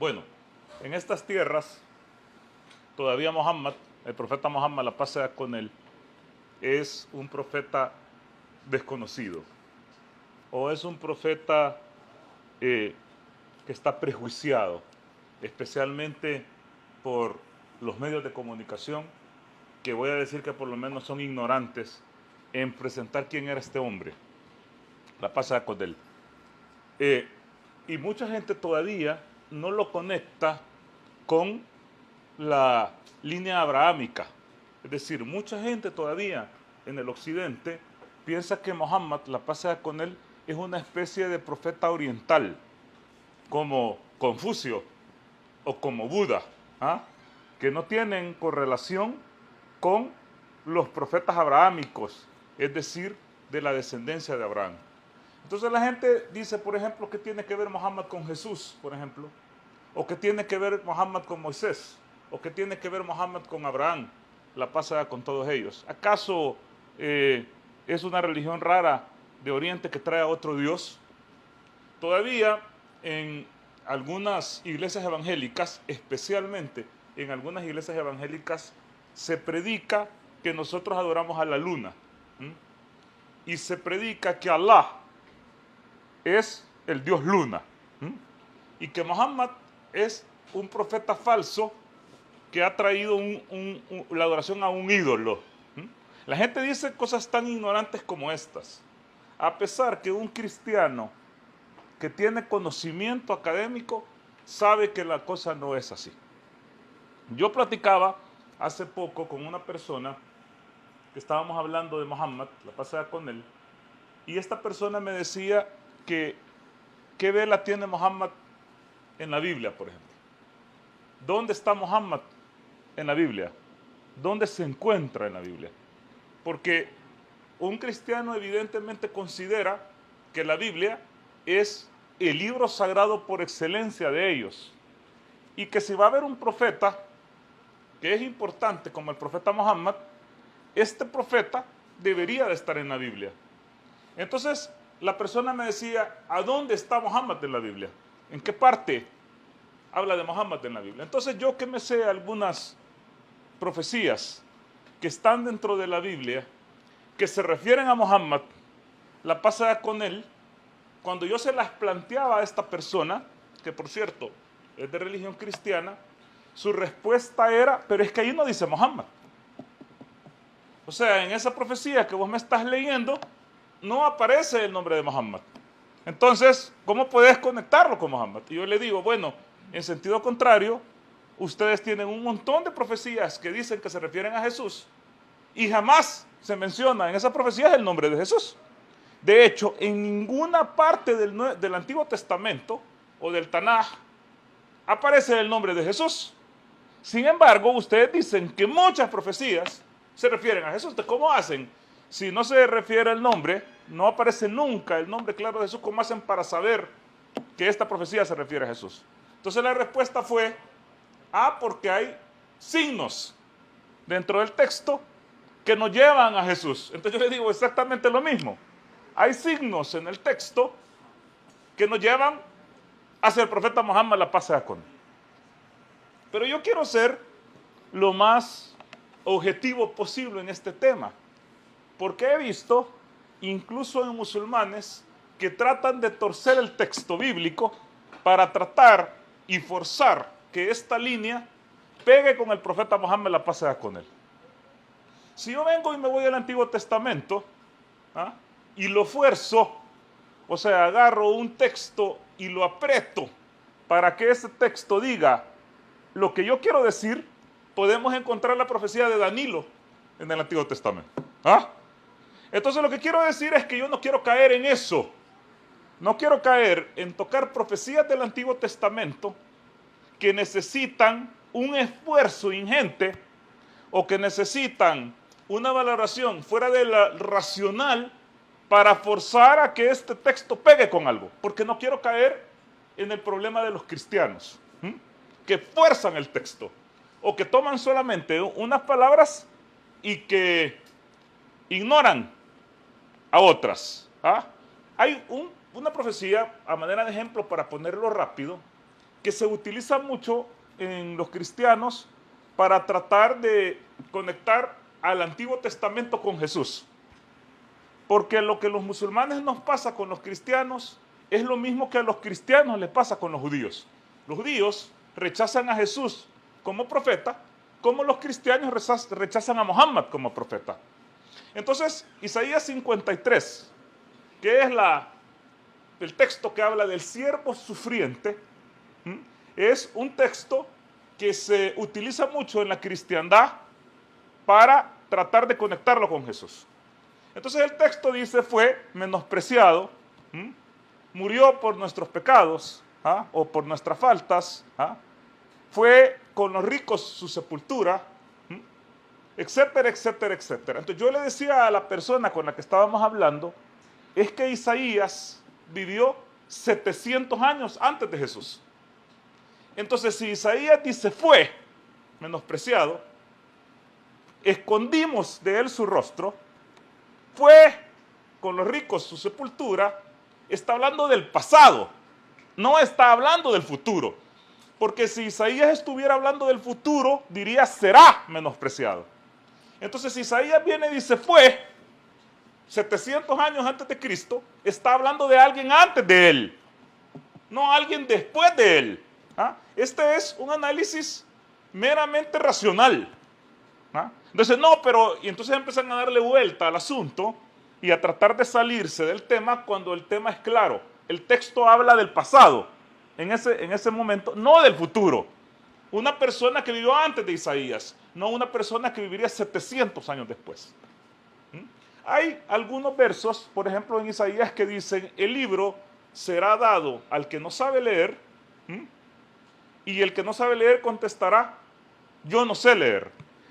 Bueno, en estas tierras, todavía Muhammad, el profeta Muhammad, la paz sea con él, es un profeta desconocido. O es un profeta que está prejuiciado, especialmente por los medios de comunicación, que voy a decir que por lo menos son ignorantes en presentar quién era este hombre, la paz sea con él. Y mucha gente todavía no lo conecta con la línea abrahámica. Es decir, mucha gente todavía en el occidente piensa que Muhammad, la paz sea con él, es una especie de profeta oriental, como Confucio o como Buda, ¿ah? Que no tienen correlación con los profetas abrahámicos, es decir, de la descendencia de Abraham. Entonces la gente dice, por ejemplo, que tiene que ver Muhammad con Jesús, por ejemplo, o que tiene que ver Muhammad con Moisés, o que tiene que ver Muhammad con Abraham, la paz sea con todos ellos. ¿Acaso es una religión rara de Oriente que trae a otro Dios? Todavía en algunas iglesias evangélicas, especialmente en algunas iglesias evangélicas, se predica que nosotros adoramos a la luna. Y se predica que Allah es el Dios luna. Y que Muhammad es un profeta falso que ha traído la adoración a un ídolo. La gente dice cosas tan ignorantes como estas, a pesar que un cristiano que tiene conocimiento académico sabe que la cosa no es así. Yo platicaba hace poco con una persona que estábamos hablando de Muhammad, la pasada con él, y esta persona me decía que qué vela tiene Muhammad en la Biblia, por ejemplo. ¿Dónde está Muhammad en la Biblia? ¿Dónde se encuentra en la Biblia? Porque un cristiano evidentemente considera que la Biblia es el libro sagrado por excelencia de ellos. Y que si va a haber un profeta que es importante como el profeta Muhammad, este profeta debería de estar en la Biblia. Entonces la persona me decía, ¿a dónde está Muhammad en la Biblia? ¿En qué parte habla de Muhammad en la Biblia? Entonces yo que me sé algunas profecías que están dentro de la Biblia, que se refieren a Muhammad, la paz sea con él, cuando yo se las planteaba a esta persona, que por cierto es de religión cristiana, su respuesta era, pero es que ahí no dice Muhammad. O sea, en esa profecía que vos me estás leyendo, no aparece el nombre de Muhammad. Entonces, ¿cómo puedes conectarlo con Muhammad? Y yo le digo, bueno, en sentido contrario, ustedes tienen un montón de profecías que dicen que se refieren a Jesús y jamás se menciona en esa profecía el nombre de Jesús. De hecho, en ninguna parte del Antiguo Testamento o del Tanaj aparece el nombre de Jesús. Sin embargo, ustedes dicen que muchas profecías se refieren a Jesús. Entonces, ¿cómo hacen? Si no se refiere el nombre, no aparece nunca el nombre claro de Jesús. ¿Cómo hacen para saber que esta profecía se refiere a Jesús? Entonces la respuesta fue, porque hay signos dentro del texto que nos llevan a Jesús. Entonces yo le digo exactamente lo mismo. Hay signos en el texto que nos llevan hacia el profeta Muhammad, la paz sea con él. Pero yo quiero ser lo más objetivo posible en este tema, porque he visto, incluso en musulmanes, que tratan de torcer el texto bíblico para tratar y forzar que esta línea pegue con el profeta Muhammad, la paz sea con él. Si yo vengo y me voy al Antiguo Testamento y lo fuerzo, o sea, agarro un texto y lo aprieto para que ese texto diga lo que yo quiero decir, podemos encontrar la profecía de Danilo en el Antiguo Testamento. Entonces lo que quiero decir es que yo no quiero caer en eso. No quiero caer en tocar profecías del Antiguo Testamento que necesitan un esfuerzo ingente o que necesitan una valoración fuera de la racional para forzar a que este texto pegue con algo. Porque no quiero caer en el problema de los cristianos, que fuerzan el texto o que toman solamente unas palabras y que ignoran a otras. Hay una profecía, a manera de ejemplo, para ponerlo rápido, que se utiliza mucho en los cristianos para tratar de conectar al Antiguo Testamento con Jesús. Porque lo que a los musulmanes nos pasa con los cristianos es lo mismo que a los cristianos les pasa con los judíos. Los judíos rechazan a Jesús como profeta, como los cristianos rechazan a Muhammad como profeta. Entonces, Isaías 53, que es el texto que habla del siervo sufriente, es un texto que se utiliza mucho en la cristiandad para tratar de conectarlo con Jesús. Entonces el texto dice, fue menospreciado, murió por nuestros pecados, o por nuestras faltas, fue con los ricos su sepultura, etcétera, etcétera, etcétera. Entonces yo le decía a la persona con la que estábamos hablando, es que Isaías vivió 700 años antes de Jesús. Entonces si Isaías dice fue menospreciado, escondimos de él su rostro, fue con los ricos su sepultura, está hablando del pasado, no está hablando del futuro. Porque si Isaías estuviera hablando del futuro, diría será menospreciado. Entonces si Isaías viene y dice fue 700 años antes de Cristo, está hablando de alguien antes de él, no alguien después de él. Este es un análisis meramente racional. Entonces, no, pero, y entonces empiezan a darle vuelta al asunto y a tratar de salirse del tema cuando el tema es claro. El texto habla del pasado, en ese momento, no del futuro. Una persona que vivió antes de Isaías, no una persona que viviría 700 años después. Hay algunos versos, por ejemplo en Isaías, que dicen, el libro será dado al que no sabe leer, y el que no sabe leer contestará, yo no sé leer.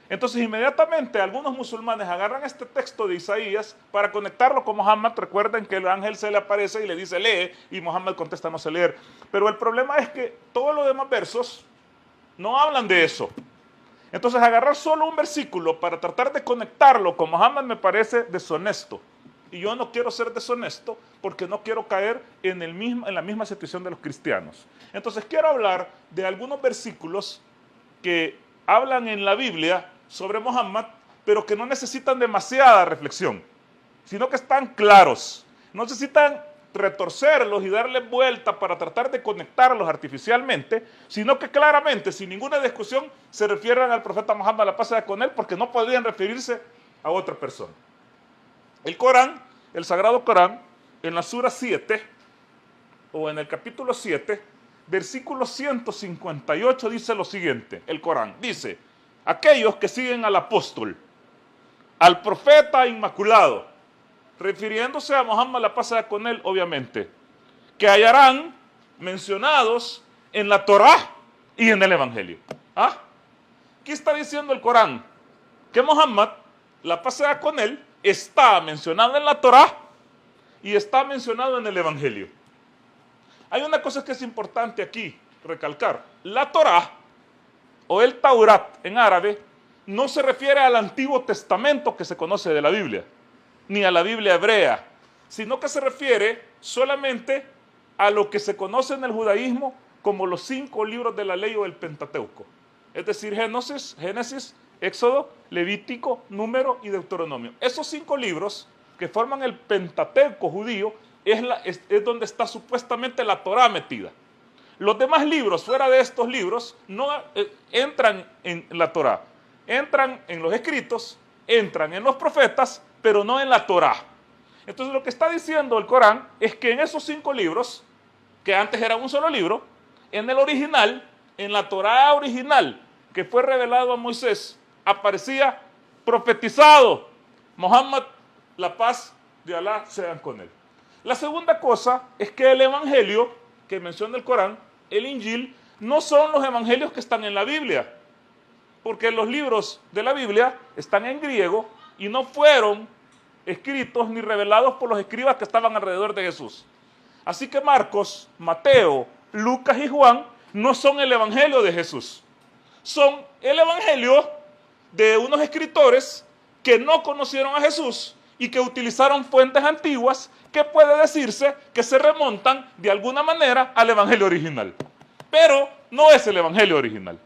Entonces inmediatamente algunos musulmanes agarran este texto de Isaías para conectarlo con Muhammad. Recuerden que el ángel se le aparece y le dice lee, y Muhammad contesta no sé leer. Pero el problema es que todos los demás versos no hablan de eso. Entonces agarrar solo un versículo para tratar de conectarlo con Muhammad me parece deshonesto. Y yo no quiero ser deshonesto porque no quiero caer en la misma situación de los cristianos. Entonces quiero hablar de algunos versículos que hablan en la Biblia sobre Muhammad, pero que no necesitan demasiada reflexión, sino que están claros. No necesitan retorcerlos y darle vuelta para tratar de conectarlos artificialmente, sino que claramente, sin ninguna discusión, se refieren al profeta Muhammad, la paz sea con él, porque no podrían referirse a otra persona. El Corán, el Sagrado Corán, en la Sura 7, o en el capítulo 7, versículo 158 dice lo siguiente, el Corán dice, aquellos que siguen al apóstol, al profeta inmaculado, refiriéndose a Muhammad, la paz sea con él, obviamente, que hallarán mencionados en la Torá y en el Evangelio. ¿Qué está diciendo el Corán? Que Muhammad, la paz sea con él, está mencionado en la Torá y está mencionado en el Evangelio. Hay una cosa que es importante aquí recalcar. La Torá, o el Taurat en árabe, no se refiere al Antiguo Testamento que se conoce de la Biblia, ni a la Biblia hebrea, sino que se refiere solamente a lo que se conoce en el judaísmo como los 5 libros de la ley o el Pentateuco. Es decir, Génesis, Éxodo, Levítico, Número y Deuteronomio. Esos 5 libros que forman el Pentateuco judío es donde está supuestamente la Torá metida. Los demás libros, fuera de estos libros, no entran en la Torá. Entran en los escritos, entran en los profetas, pero no en la Torá. Entonces lo que está diciendo el Corán es que en esos 5 libros, que antes era un solo libro, en el original, en la Torá original, que fue revelado a Moisés, aparecía profetizado, Muhammad, la paz de Alá sea con él. La segunda cosa es que el evangelio que menciona el Corán, el Injil, no son los evangelios que están en la Biblia, porque los libros de la Biblia están en griego y no fueron escritos ni revelados por los escribas que estaban alrededor de Jesús. Así que Marcos, Mateo, Lucas y Juan no son el evangelio de Jesús, son el evangelio de unos escritores que no conocieron a Jesús y que utilizaron fuentes antiguas que puede decirse que se remontan de alguna manera al evangelio original. pero no es el evangelio original.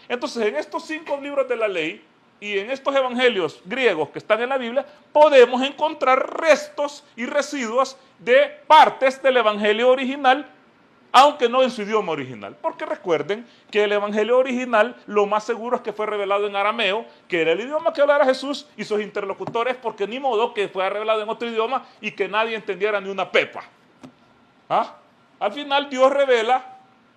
Entonces, en estos 5 libros de la ley y en estos evangelios griegos que están en la Biblia, podemos encontrar restos y residuos de partes del evangelio original, aunque no en su idioma original. Porque recuerden que el evangelio original, lo más seguro es que fue revelado en arameo, que era el idioma que hablara Jesús y sus interlocutores, porque ni modo que fuera revelado en otro idioma y que nadie entendiera ni una pepa. ¿Ah? Al final Dios revela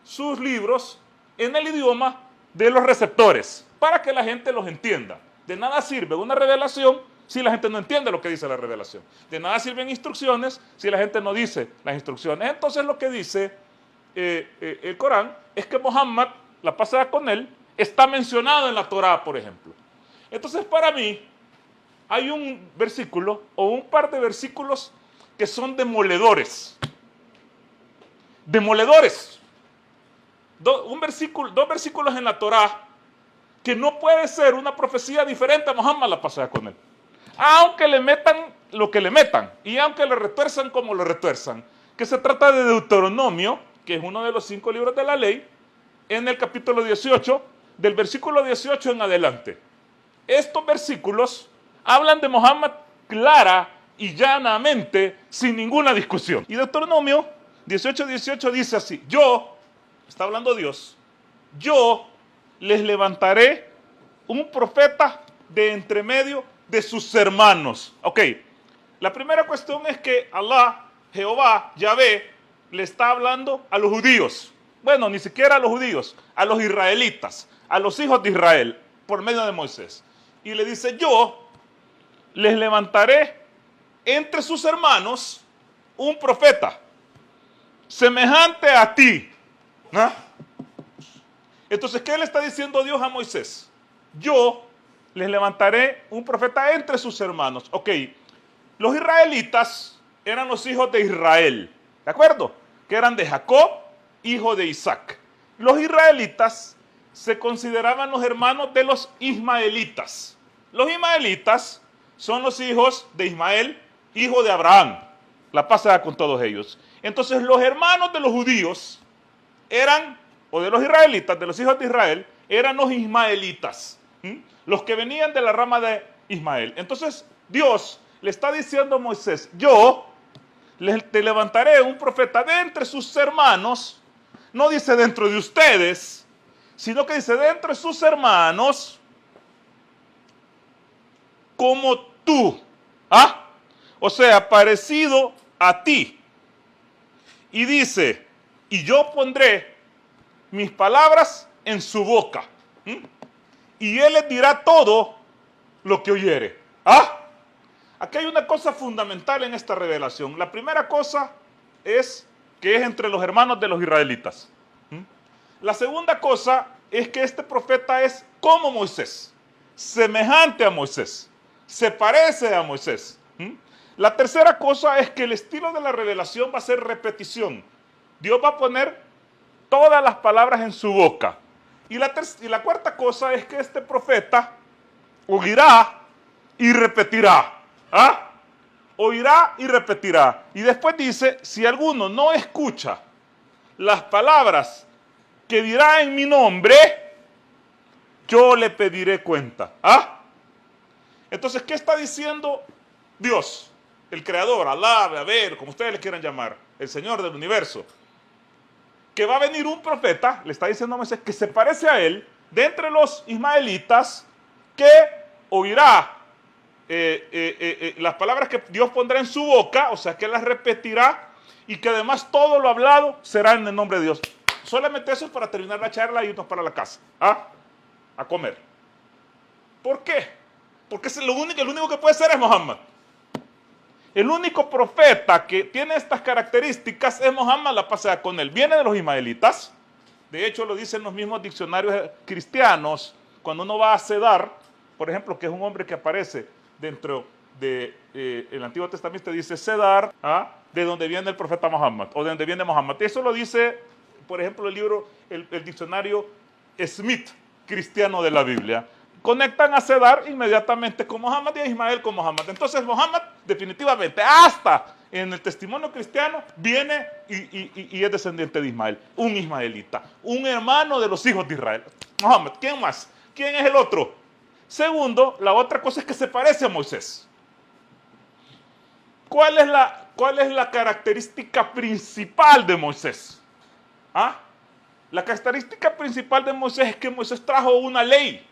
sus libros en el idioma de los receptores, para que la gente los entienda. De nada sirve una revelación si la gente no entiende lo que dice la revelación. De nada sirven instrucciones si la gente no dice las instrucciones. Entonces lo que dice el Corán es que Muhammad, la paz sea con él, está mencionado en la Torá, por ejemplo. Entonces para mí hay un versículo o un par de versículos que son demoledores. Demoledores. Dos versículos en la Torá que no puede ser una profecía diferente a Muhammad, la paz sea con él. Aunque le metan lo que le metan y aunque lo retuerzan como lo retuerzan, que se trata de Deuteronomio, que es uno de los 5 libros de la ley, en el capítulo 18, del versículo 18 en adelante. Estos versículos hablan de Muhammad clara y llanamente, sin ninguna discusión. Y Deuteronomio 18:18 dice así: yo, está hablando Dios, yo les levantaré un profeta de entre medio de sus hermanos. Ok, la primera cuestión es que Allah, Jehová, Yahvé, le está hablando a los judíos. Bueno, ni siquiera a los judíos, a los israelitas, a los hijos de Israel, por medio de Moisés. Y le dice: yo les levantaré entre sus hermanos un profeta semejante a ti. ¿Ah? Entonces, ¿qué le está diciendo Dios a Moisés? Yo les levantaré un profeta entre sus hermanos. Ok, los israelitas eran los hijos de Israel, ¿de acuerdo? Que eran de Jacob, hijo de Isaac. Los israelitas se consideraban los hermanos de los ismaelitas. Los ismaelitas son los hijos de Ismael, hijo de Abraham. La paz sea con todos ellos. Entonces, los hermanos de los judíos eran, o de los israelitas, de los hijos de Israel, eran los ismaelitas, los que venían de la rama de Ismael. Entonces, Dios le está diciendo a Moisés: yo te levantaré un profeta de entre sus hermanos. No dice dentro de ustedes, sino que dice de entre sus hermanos, como tú. ¿Ah? O sea, parecido a ti. Y dice: y yo pondré mis palabras en su boca. Y él les dirá todo lo que oyere. ¿Ah? Aquí hay una cosa fundamental en esta revelación. La primera cosa es que es entre los hermanos de los israelitas. La segunda cosa es que este profeta es como Moisés, semejante a Moisés, se parece a Moisés. La tercera cosa es que el estilo de la revelación va a ser repetición. Dios va a poner todas las palabras en su boca. Y la cuarta cosa es que este profeta oirá y repetirá. ¿Ah? Oirá y repetirá. Y después dice: si alguno no escucha las palabras que dirá en mi nombre, yo le pediré cuenta. ¿Ah? Entonces, ¿qué está diciendo Dios? El creador, Alá, a ver, como ustedes le quieran llamar, el Señor del universo. Que va a venir un profeta, le está diciendo a Moisés, que se parece a él, de entre los ismaelitas, que oirá las palabras que Dios pondrá en su boca, o sea, que las repetirá, y que además todo lo hablado será en el nombre de Dios. Solamente eso es para terminar la charla y irnos para la casa, ¿ah? A comer. ¿Por qué? Porque el único que puede ser es Muhammad. El único profeta que tiene estas características es Muhammad, la paz sea con él. Viene de los ismaelitas. De hecho, lo dicen los mismos diccionarios cristianos. Cuando uno va a Cedar, por ejemplo, que es un hombre que aparece dentro del Antiguo Testamento, dice Cedar, ¿ah? De donde viene el profeta Muhammad, o de donde viene Muhammad. Eso lo dice, por ejemplo, el diccionario Smith, cristiano de la Biblia. Conectan a Cedar inmediatamente con Muhammad y a Ismael con Muhammad. Entonces Muhammad definitivamente hasta en el testimonio cristiano, viene y es descendiente de Ismael, un ismaelita, un hermano de los hijos de Israel. Mohammed, ¿quién más? ¿Quién es el otro? Segundo, la otra cosa es que se parece a Moisés. ¿Cuál es la característica principal de Moisés? ¿Ah? La característica principal de Moisés es que Moisés trajo una ley.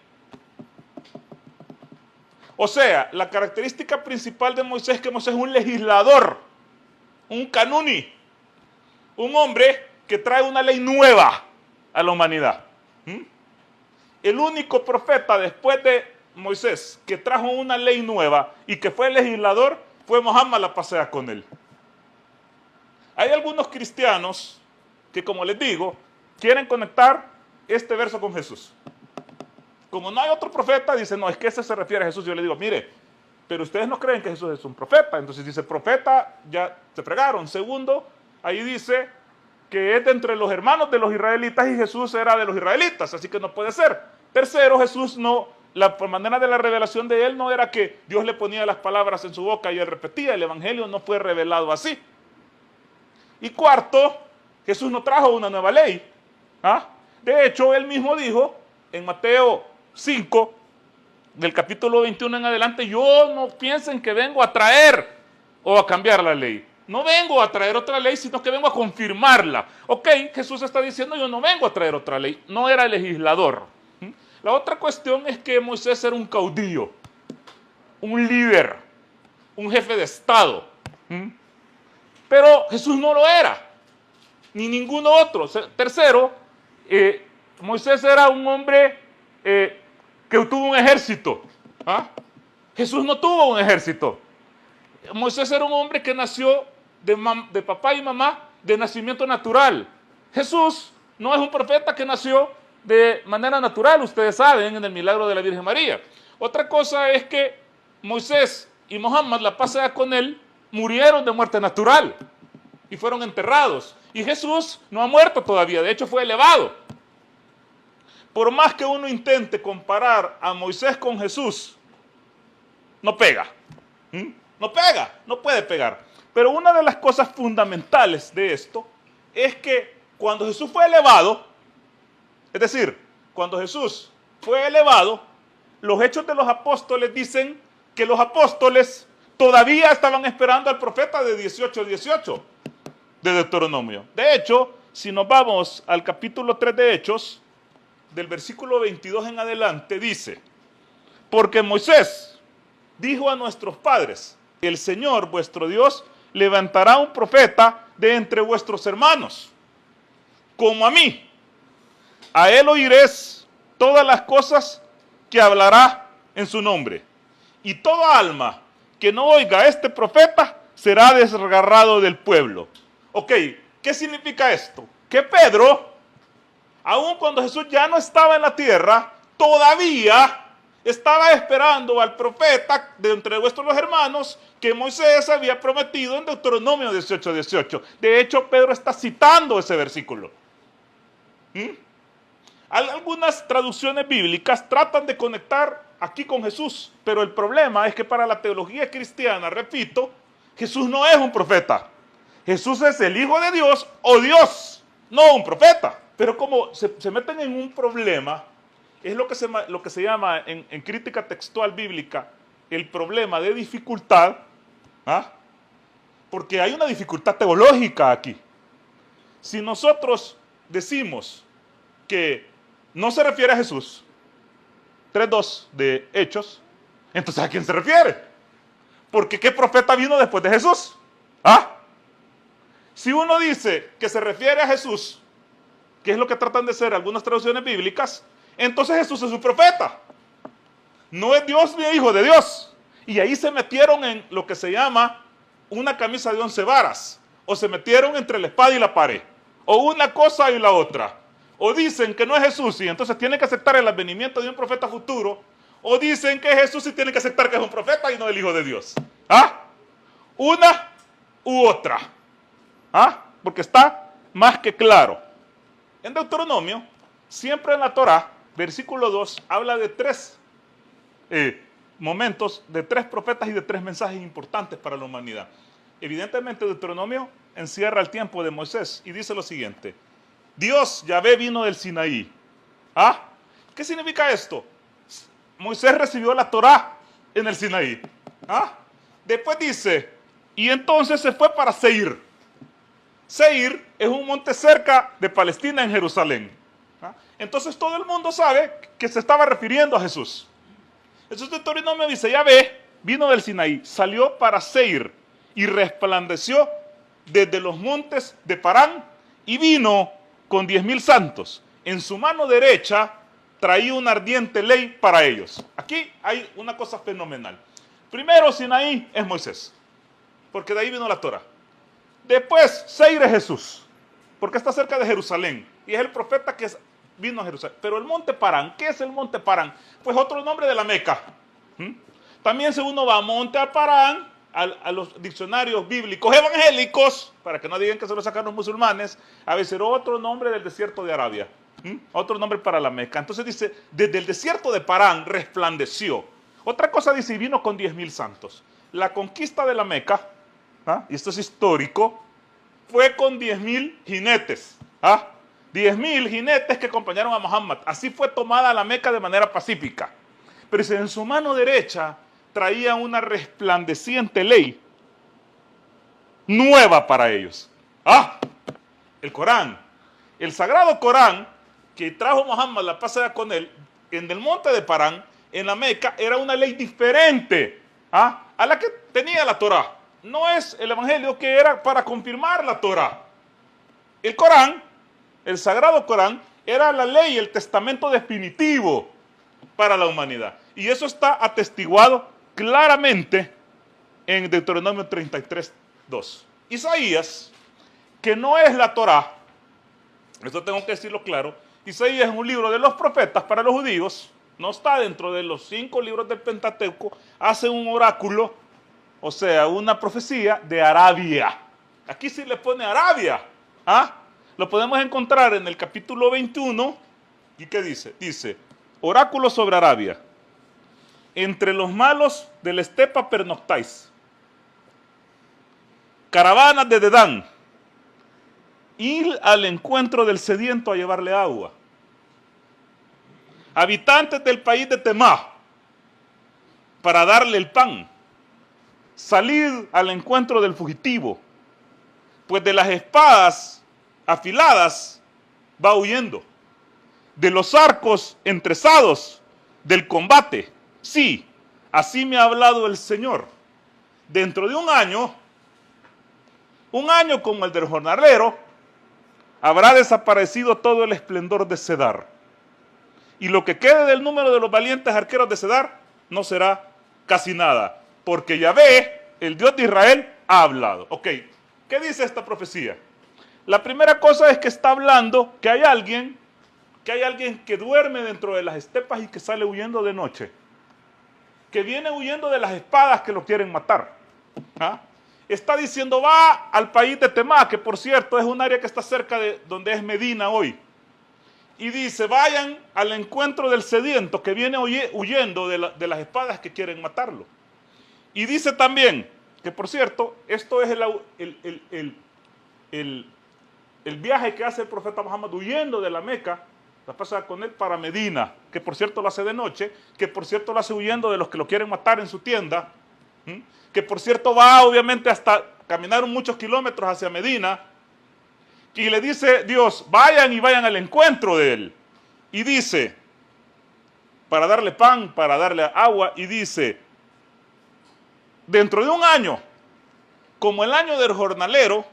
O sea, la característica principal de Moisés es que Moisés es un legislador, un canuni, un hombre que trae una ley nueva a la humanidad. El único profeta después de Moisés que trajo una ley nueva y que fue legislador fue Mohammed, la paz sea con él. Hay algunos cristianos que, como les digo, quieren conectar este verso con Jesús. Como no hay otro profeta, dicen, no, es que ese se refiere a Jesús. Yo le digo, mire, pero ustedes no creen que Jesús es un profeta. Entonces dice, profeta, ya se fregaron. Segundo, ahí dice que es de entre los hermanos de los israelitas y Jesús era de los israelitas, así que no puede ser. Tercero, Jesús no, la manera de la revelación de él no era que Dios le ponía las palabras en su boca y él repetía. El evangelio no fue revelado así. Y cuarto, Jesús no trajo una nueva ley. ¿Ah? De hecho, él mismo dijo en Mateo 5, del capítulo 21 en adelante, yo no piensen que vengo a traer o a cambiar la ley. No vengo a traer otra ley, sino que vengo a confirmarla. Ok, Jesús está diciendo, yo no vengo a traer otra ley. No era legislador. La otra cuestión es que Moisés era un caudillo, un líder, un jefe de Estado. Pero Jesús no lo era, ni ninguno otro. Tercero, Moisés era un hombre que tuvo un ejército. ¿Ah? Jesús no tuvo un ejército. Moisés era un hombre que nació de papá y mamá de nacimiento natural. Jesús no es un profeta que nació de manera natural, ustedes saben, en el milagro de la Virgen María. Otra cosa es que Moisés y Mohammed, la paz sea con él, murieron de muerte natural y fueron enterrados. Y Jesús no ha muerto todavía, de hecho fue elevado. Por más que uno intente comparar a Moisés con Jesús, no pega. No pega, no puede pegar. Pero una de las cosas fundamentales de esto es que cuando Jesús fue elevado, es decir, cuando Jesús fue elevado, los hechos de los apóstoles dicen que los apóstoles todavía estaban esperando al profeta de 18:18 de Deuteronomio. De hecho, si nos vamos al capítulo 3 de Hechos, del versículo 22 en adelante, dice, porque Moisés dijo a nuestros padres, el Señor vuestro Dios levantará un profeta de entre vuestros hermanos, como a mí. A él oiréis todas las cosas que hablará en su nombre. Y toda alma que no oiga a este profeta será desgarrado del pueblo. Ok, ¿qué significa esto? Que Pedro, aun cuando Jesús ya no estaba en la tierra, todavía estaba esperando al profeta de entre vuestros los hermanos que Moisés había prometido en Deuteronomio 18:18. De hecho, Pedro está citando ese versículo. Algunas traducciones bíblicas tratan de conectar aquí con Jesús, pero el problema es que para la teología cristiana, repito, Jesús no es un profeta. Jesús es el Hijo de Dios o Dios, no un profeta. Pero como se meten en un problema, es lo que se llama en crítica textual bíblica el problema de dificultad, ¿ah? Porque hay una dificultad teológica aquí. Si nosotros decimos que no se refiere a Jesús, 3:2 de Hechos, entonces ¿a quién se refiere? Porque ¿qué profeta vino después de Jesús? ¿Ah? Si uno dice que se refiere a Jesús, que es lo que tratan de hacer algunas traducciones bíblicas, entonces Jesús es un profeta. No es Dios ni hijo de Dios. Y ahí se metieron en lo que se llama una camisa de 11 varas. O se metieron entre la espada y la pared. O una cosa y la otra. O dicen que no es Jesús y entonces tienen que aceptar el advenimiento de un profeta futuro. O dicen que es Jesús y tienen que aceptar que es un profeta y no el hijo de Dios. ¿Ah? Una u otra. ¿Ah? Porque está más que claro. En Deuteronomio, siempre en la Torá, versículo 2, habla de 3 momentos, de 3 profetas y de 3 mensajes importantes para la humanidad. Evidentemente Deuteronomio encierra el tiempo de Moisés y dice lo siguiente: Dios, Yahvé, vino del Sinaí. ¿Ah? ¿Qué significa esto? Moisés recibió la Torá en el Sinaí. ¿Ah? Después dice, y entonces se fue para Seir. Seir es un monte cerca de Palestina, en Jerusalén. ¿Ah? Entonces todo el mundo sabe que se estaba refiriendo a Jesús. Entonces Deuteronomio dice, Yahvé vino del Sinaí, salió para Seir y resplandeció desde los montes de Parán y vino con 10,000 santos. En su mano derecha traía una ardiente ley para ellos. Aquí hay una cosa fenomenal. Primero, Sinaí es Moisés, porque de ahí vino la Torah. Después, Seir es Jesús, porque está cerca de Jerusalén y es el profeta que vino a Jerusalén. Pero el monte Parán, ¿qué es el monte Parán? Pues otro nombre de la Meca. También si uno va a monte Parán, a los diccionarios bíblicos evangélicos, para que no digan que se lo sacan los musulmanes, a veces era otro nombre del desierto de Arabia, otro nombre para la Meca. Entonces dice, desde el desierto de Parán resplandeció. Otra cosa dice, y vino con 10,000 santos. La conquista de la Meca, y esto es histórico, fue con 10,000 jinetes. 10,000 jinetes que acompañaron a Muhammad. Así fue tomada la Meca de manera pacífica. Pero dice, en su mano derecha traía una resplandeciente ley nueva para ellos. El Corán. El sagrado Corán que trajo Muhammad, la paz sea con él, en el monte de Parán, en la Meca, era una ley diferente a la que tenía la Torá. No es el evangelio que era para confirmar la Torá. El Corán, el sagrado Corán, era la ley, el testamento definitivo para la humanidad. Y eso está atestiguado claramente en Deuteronomio 33:2. Isaías, que no es la Torá, esto tengo que decirlo claro, Isaías es un libro de los profetas para los judíos, no está dentro de los 5 libros del Pentateuco, hace un oráculo, o sea, una profecía de Arabia. Aquí sí le pone Arabia. Lo podemos encontrar en el capítulo 21. ¿Y qué dice? Dice, oráculo sobre Arabia. Entre los malos de la estepa pernoctáis. Caravanas de Dedán. Ir al encuentro del sediento a llevarle agua. Habitantes del país de Temá, para darle el pan. Salid al encuentro del fugitivo, pues de las espadas afiladas va huyendo, de los arcos entrezados del combate. Sí, así me ha hablado el Señor. Dentro de un año como el del jornalero, habrá desaparecido todo el esplendor de Cedar. Y lo que quede del número de los valientes arqueros de Cedar no será casi nada, porque Yahvé, el Dios de Israel, ha hablado. Ok, ¿qué dice esta profecía? La primera cosa es que está hablando que hay alguien que duerme dentro de las estepas y que sale huyendo de noche, que viene huyendo de las espadas que lo quieren matar. Está diciendo, va al país de Temá, que por cierto es un área que está cerca de donde es Medina hoy. Y dice, vayan al encuentro del sediento que viene huyendo de las espadas que quieren matarlo. Y dice también, que por cierto, esto es el viaje que hace el profeta Muhammad huyendo de la Meca, la pasa con él para Medina, que por cierto lo hace de noche, que por cierto lo hace huyendo de los que lo quieren matar en su tienda, que por cierto va obviamente hasta caminar muchos kilómetros hacia Medina, y le dice Dios, vayan al encuentro de él. Y dice, para darle pan, para darle agua, y dice, dentro de un año, como el año del jornalero,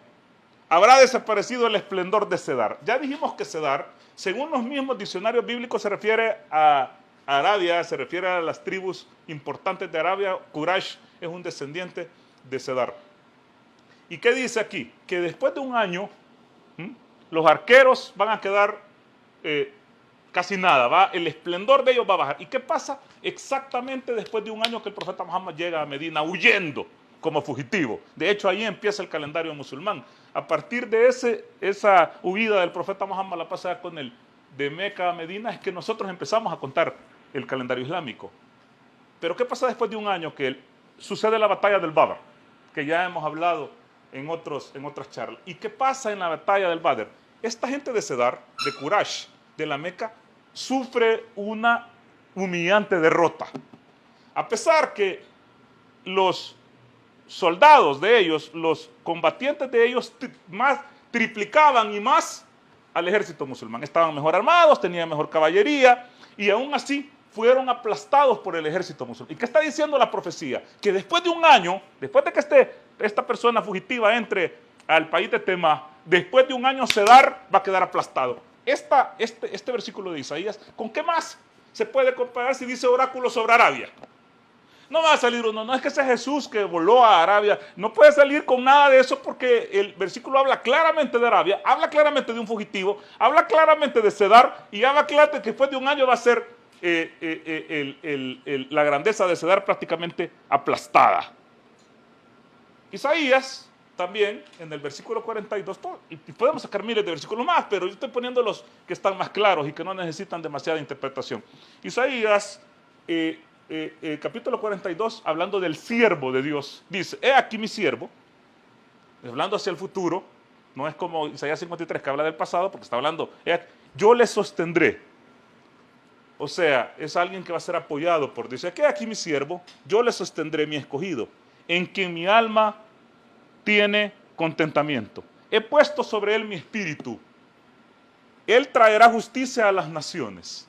habrá desaparecido el esplendor de Cedar. Ya dijimos que Cedar, según los mismos diccionarios bíblicos, se refiere a Arabia, se refiere a las tribus importantes de Arabia. Quraysh es un descendiente de Cedar. ¿Y qué dice aquí? Que después de un año, los arqueros van a quedar casi nada, el esplendor de ellos va a bajar. ¿Y qué pasa exactamente después de un año que el profeta Muhammad llega a Medina huyendo como fugitivo? De hecho, ahí empieza el calendario musulmán. A partir de esa huida del profeta Muhammad, la paz sea con él, de Meca a Medina, es que nosotros empezamos a contar el calendario islámico. Pero ¿qué pasa después de un año que sucede la batalla del Badr? que ya hemos hablado en otras charlas. ¿Y qué pasa en la batalla del Badr? Esta gente de Cedar, de Quraysh, de la Meca, sufre una humillante derrota. A pesar que los soldados de ellos, los combatientes de ellos, triplicaban y más al ejército musulmán. Estaban mejor armados, tenían mejor caballería y aún así fueron aplastados por el ejército musulmán. ¿Y qué está diciendo la profecía? Que después de un año, después de que esta persona fugitiva entre al país de Temá, después de un año Cedar va a quedar aplastado. Este versículo de Isaías, ¿con qué más se puede comparar si dice oráculo sobre Arabia? No va a salir uno, no es que sea Jesús que voló a Arabia, no puede salir con nada de eso porque el versículo habla claramente de Arabia, habla claramente de un fugitivo, habla claramente de Cedar y habla claramente que después de un año va a ser la grandeza de Cedar prácticamente aplastada. Isaías también en el versículo 42, y podemos sacar miles de versículos más, pero yo estoy poniendo los que están más claros y que no necesitan demasiada interpretación. Isaías capítulo 42, hablando del siervo de Dios, dice, he aquí mi siervo, hablando hacia el futuro, no es como Isaías 53 que habla del pasado, porque está hablando, yo le sostendré. O sea, es alguien que va a ser apoyado por Dios. He aquí mi siervo, yo le sostendré, mi escogido, en quien mi alma tiene contentamiento. He puesto sobre él mi espíritu. Él traerá justicia a las naciones.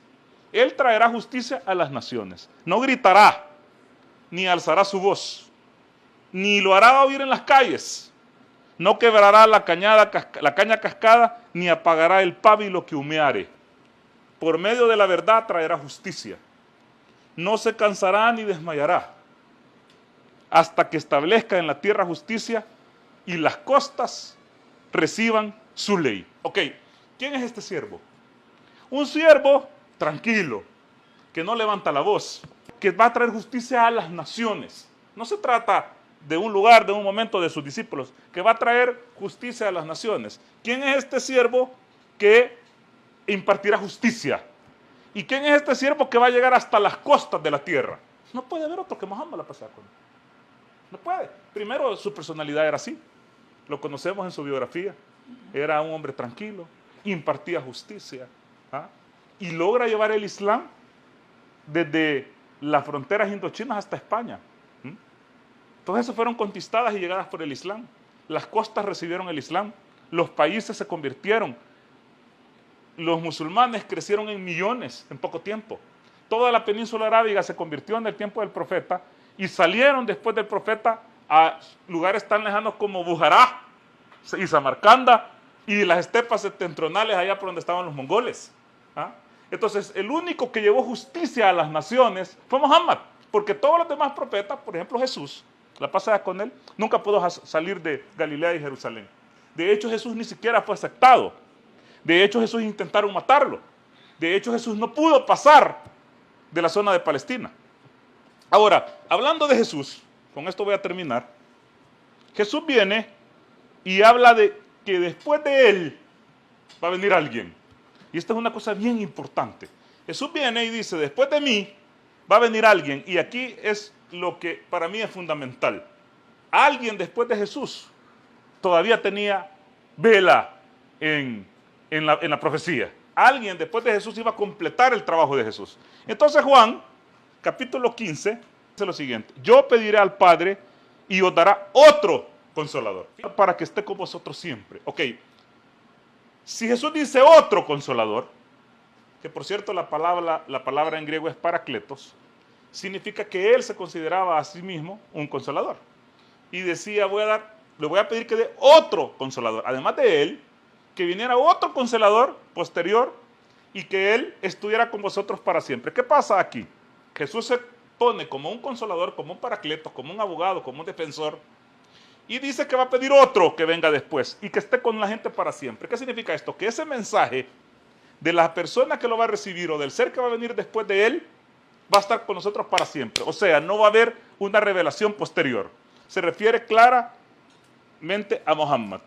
Él traerá justicia a las naciones. No gritará, ni alzará su voz, ni lo hará oír en las calles. No quebrará la caña cascada, ni apagará el pábilo que humeare. Por medio de la verdad traerá justicia. No se cansará ni desmayará, hasta que establezca en la tierra justicia y las costas reciban su ley. Ok, ¿quién es este siervo? Un siervo tranquilo, que no levanta la voz, que va a traer justicia a las naciones. No se trata de un lugar, de un momento de sus discípulos, que va a traer justicia a las naciones. ¿Quién es este siervo que impartirá justicia? ¿Y quién es este siervo que va a llegar hasta las costas de la tierra? No puede haber otro que Muhammad la pasara con él. No puede. Primero, su personalidad era así. Lo conocemos en su biografía. Era un hombre tranquilo, impartía justicia. Y logra llevar el Islam desde las fronteras indochinas hasta España. Todas esas fueron conquistadas y llegadas por el Islam. Las costas recibieron el Islam. Los países se convirtieron. Los musulmanes crecieron en millones en poco tiempo. Toda la península arábiga se convirtió en el tiempo del profeta y salieron después del profeta a lugares tan lejanos como Bujará y Samarcanda y las estepas septentrionales allá por donde estaban los mongoles. Entonces, el único que llevó justicia a las naciones fue Muhammad, porque todos los demás profetas, por ejemplo Jesús, la pasada con él, nunca pudo salir de Galilea y Jerusalén. De hecho, Jesús ni siquiera fue aceptado. De hecho, Jesús intentaron matarlo. De hecho, Jesús no pudo pasar de la zona de Palestina. Ahora, hablando de Jesús, con esto voy a terminar. Jesús viene y habla de que después de él va a venir alguien. Y esta es una cosa bien importante. Jesús viene y dice, después de mí va a venir alguien. Y aquí es lo que para mí es fundamental. Alguien después de Jesús todavía tenía vela en la profecía. Alguien después de Jesús iba a completar el trabajo de Jesús. Entonces Juan, capítulo 15, dice lo siguiente. Yo pediré al Padre y os dará otro consolador para que esté con vosotros siempre. Ok. Si Jesús dice otro consolador, que por cierto la palabra en griego es parakletos, significa que él se consideraba a sí mismo un consolador. Y decía, le voy a pedir que dé otro consolador. Además de él, que viniera otro consolador posterior y que él estuviera con vosotros para siempre. ¿Qué pasa aquí? Jesús se pone como un consolador, como un paracleto, como un abogado, como un defensor, y dice que va a pedir otro que venga después y que esté con la gente para siempre. ¿Qué significa esto? Que ese mensaje de la persona que lo va a recibir o del ser que va a venir después de él va a estar con nosotros para siempre. O sea, no va a haber una revelación posterior. Se refiere claramente a Muhammad.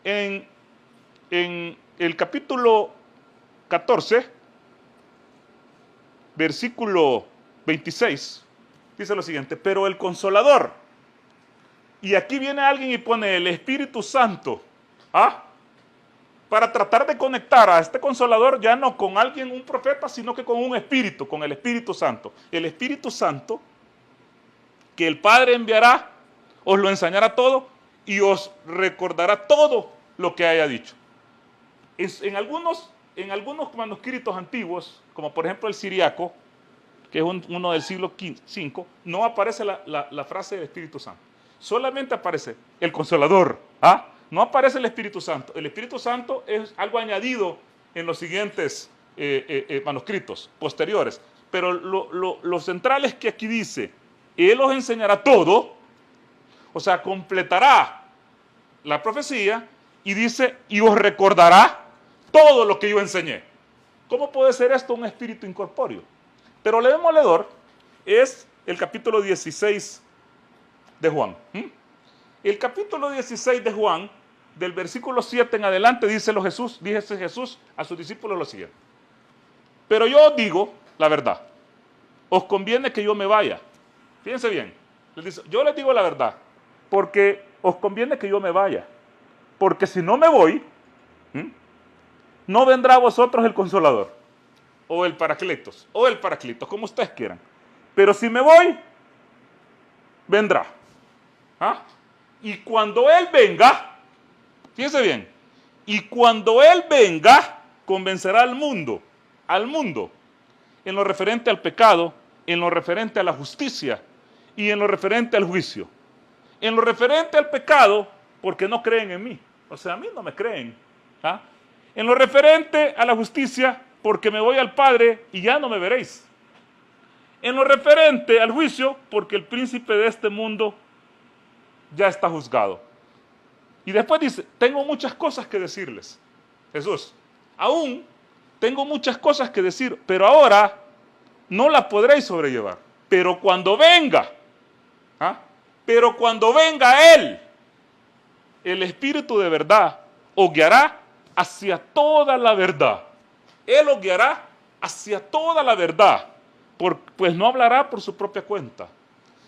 En el capítulo 14, versículo 26, dice lo siguiente, pero el Consolador, Y aquí viene alguien y pone el Espíritu Santo, ¿ah? Para tratar de conectar a este Consolador ya no con alguien, un profeta, sino que con un Espíritu, con el Espíritu Santo. El Espíritu Santo que el Padre enviará, os lo enseñará todo y os recordará todo lo que haya dicho. En algunos manuscritos antiguos, como por ejemplo el siriaco, que es uno del siglo V, no aparece la frase del Espíritu Santo. Solamente aparece el Consolador. ¿Ah? No aparece el Espíritu Santo. El Espíritu Santo es algo añadido en los siguientes manuscritos posteriores. Pero lo central es que aquí dice, Él os enseñará todo, o sea, completará la profecía y dice, y os recordará todo lo que yo enseñé. ¿Cómo puede ser esto un espíritu incorpóreo? Pero lo demoledor es el capítulo 16 de Juan. El capítulo 16 de Juan, del versículo 7 en adelante, dice Jesús a sus discípulos lo siguiente. Pero yo os digo la verdad, os conviene que yo me vaya. Fíjense bien, yo les digo la verdad, porque os conviene que yo me vaya. Porque si no me voy, no vendrá a vosotros el Consolador, o el Paracletos, como ustedes quieran. Pero si me voy, vendrá. ¿Ah? Y cuando Él venga, fíjense bien, y cuando Él venga, convencerá al mundo, en lo referente al pecado, en lo referente a la justicia y en lo referente al juicio. En lo referente al pecado, porque no creen en mí. O sea, a mí no me creen. ¿Ah? En lo referente a la justicia, porque me voy al Padre y ya no me veréis. En lo referente al juicio, porque el príncipe de este mundo ya está juzgado. Y después dice, tengo muchas cosas que decirles. Jesús, aún tengo muchas cosas que decir, pero ahora no las podréis sobrellevar. Pero cuando venga, Él, el Espíritu de verdad, os guiará hacia toda la verdad. Él os guiará hacia toda la verdad, pues no hablará por su propia cuenta,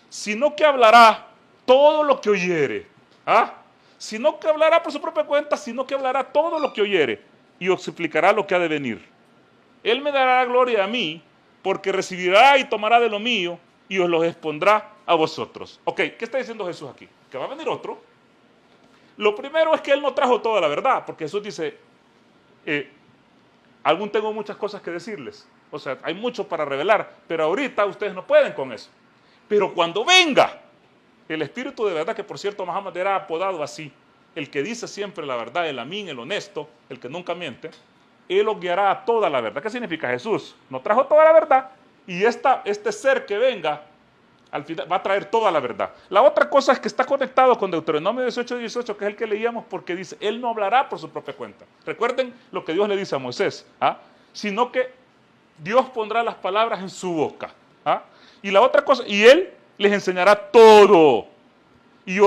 sino que hablará todo lo que oyere. Sino que hablará por su propia cuenta, sino que hablará todo lo que oyere y os explicará lo que ha de venir. Él me dará gloria a mí, porque recibirá y tomará de lo mío y os lo expondrá a vosotros. Ok, ¿qué está diciendo Jesús aquí? Que va a venir otro. Lo primero es que Él no trajo toda la verdad, porque Jesús dice, aún tengo muchas cosas que decirles. O sea, hay mucho para revelar, pero ahorita ustedes no pueden con eso. Pero cuando venga el Espíritu de verdad, que por cierto Muhammad era apodado así, el que dice siempre la verdad, el amín, el honesto, el que nunca miente, Él os guiará a toda la verdad. ¿Qué significa? Jesús no trajo toda la verdad y este ser que venga al final va a traer toda la verdad. La otra cosa es que está conectado con Deuteronomio 18:18, que es el que leíamos, porque dice, Él no hablará por su propia cuenta. Recuerden lo que Dios le dice a Moisés, sino que Dios pondrá las palabras en su boca. Y la otra cosa, y Él les enseñará todo. Y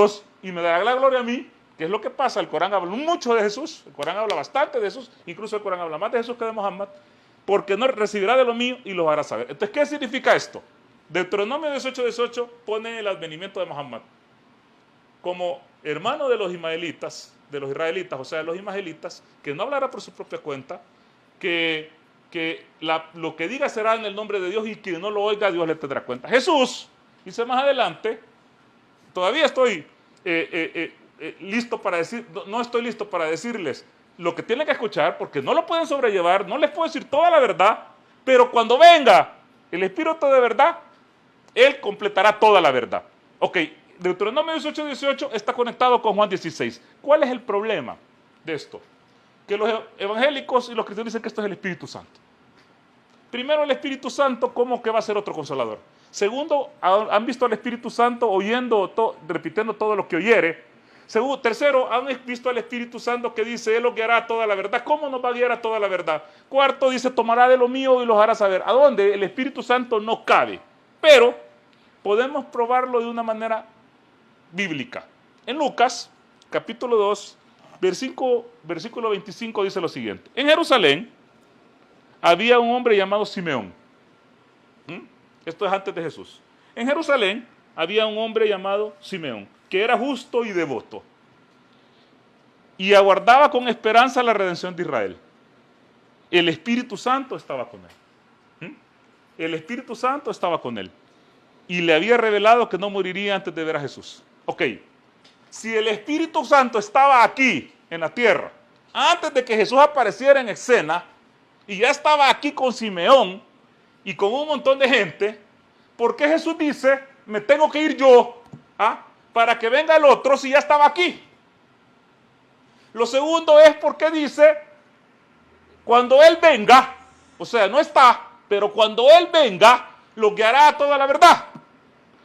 me dará la gloria a mí, que es lo que pasa. El Corán habla mucho de Jesús, el Corán habla bastante de Jesús, incluso el Corán habla más de Jesús que de Muhammad, porque no recibirá de lo mío y lo hará saber. Entonces, ¿qué significa esto? Deuteronomio 18:18 pone el advenimiento de Muhammad como hermano de los ismaelitas, o sea, de los ismaelitas, que no hablará por su propia cuenta, que lo que diga será en el nombre de Dios y quien no lo oiga, Dios le tendrá cuenta. Jesús dice más adelante, todavía estoy listo para decir, no estoy listo para decirles lo que tienen que escuchar, porque no lo pueden sobrellevar, no les puedo decir toda la verdad, pero cuando venga el Espíritu de verdad, Él completará toda la verdad. Ok, Deuteronomio 18:18 está conectado con Juan 16. ¿Cuál es el problema de esto? Que los evangélicos y los cristianos dicen que esto es el Espíritu Santo. Primero, el Espíritu Santo, ¿cómo que va a ser otro consolador? Segundo, han visto al Espíritu Santo repitiendo todo lo que oyere. Tercero, han visto al Espíritu Santo que dice, Él os guiará toda la verdad. ¿Cómo nos va a guiar a toda la verdad? Cuarto, dice, tomará de lo mío y los hará saber. ¿A dónde? El Espíritu Santo no cabe. Pero podemos probarlo de una manera bíblica. En Lucas, capítulo 2, versículo 25, dice lo siguiente. En Jerusalén había un hombre llamado Simeón. Esto es antes de Jesús. En Jerusalén había un hombre llamado Simeón, que era justo y devoto, y aguardaba con esperanza la redención de Israel. El Espíritu Santo estaba con él. El Espíritu Santo estaba con él. Y le había revelado que no moriría antes de ver a Jesús. Ok, si el Espíritu Santo estaba aquí, en la tierra, antes de que Jesús apareciera en escena, y ya estaba aquí con Simeón y con un montón de gente, ¿por qué Jesús dice, me tengo que ir yo para que venga el otro si ya estaba aquí? Lo segundo es porque dice, cuando Él venga, o sea, no está, pero cuando Él venga, lo guiará a toda la verdad.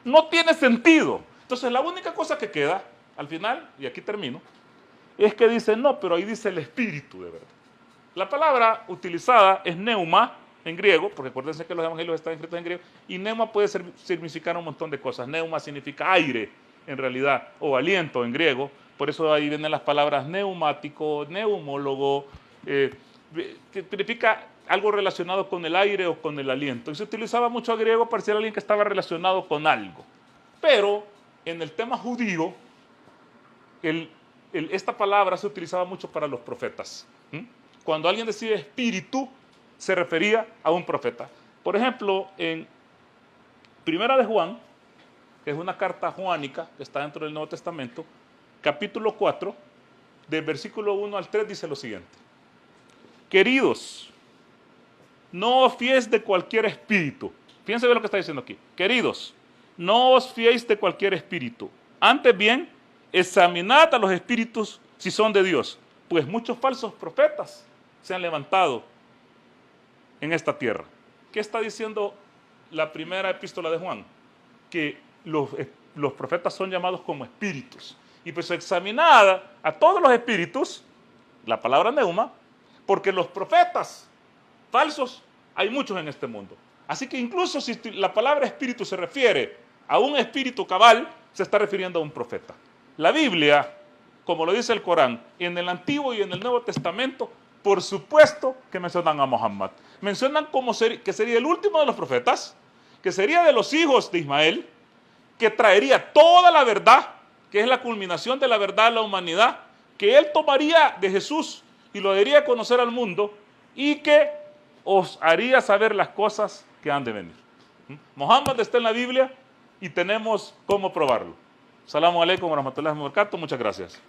No tiene sentido. Entonces la única cosa que queda, al final, y aquí termino, es que dice, no, pero ahí dice el Espíritu de verdad. La palabra utilizada es neuma en griego, porque acuérdense que los evangelios están escritos en griego, y neuma puede significar un montón de cosas. Neuma significa aire, en realidad, o aliento en griego. Por eso ahí vienen las palabras neumático, neumólogo, que significa algo relacionado con el aire o con el aliento. Y se utilizaba mucho a griego para decir a alguien que estaba relacionado con algo. Pero en el tema judío, esta palabra se utilizaba mucho para los profetas. Cuando alguien decía espíritu, se refería a un profeta. Por ejemplo, en Primera de Juan, que es una carta juánica que está dentro del Nuevo Testamento, capítulo 4, del versículo 1 al 3 dice lo siguiente. Queridos, no os fiéis de cualquier espíritu. Fíjense bien lo que está diciendo aquí. Queridos, no os fiéis de cualquier espíritu. Antes bien, examinad a los espíritus si son de Dios, pues muchos falsos profetas se han levantado en esta tierra. ¿Qué está diciendo la primera epístola de Juan? Que los profetas son llamados como espíritus. Y pues examinad a todos los espíritus, la palabra neuma, porque los profetas falsos hay muchos en este mundo. Así que incluso si la palabra espíritu se refiere a un espíritu cabal, se está refiriendo a un profeta. La Biblia, como lo dice el Corán, en el Antiguo y en el Nuevo Testamento, por supuesto que mencionan a Muhammad. Mencionan que sería el último de los profetas, que sería de los hijos de Ismael, que traería toda la verdad, que es la culminación de la verdad a la humanidad, que él tomaría de Jesús y lo daría a conocer al mundo y que os haría saber las cosas que han de venir. Muhammad está en la Biblia y tenemos cómo probarlo. Salamu alaikum wa rahmatullahi wa barakatuh. Muchas gracias.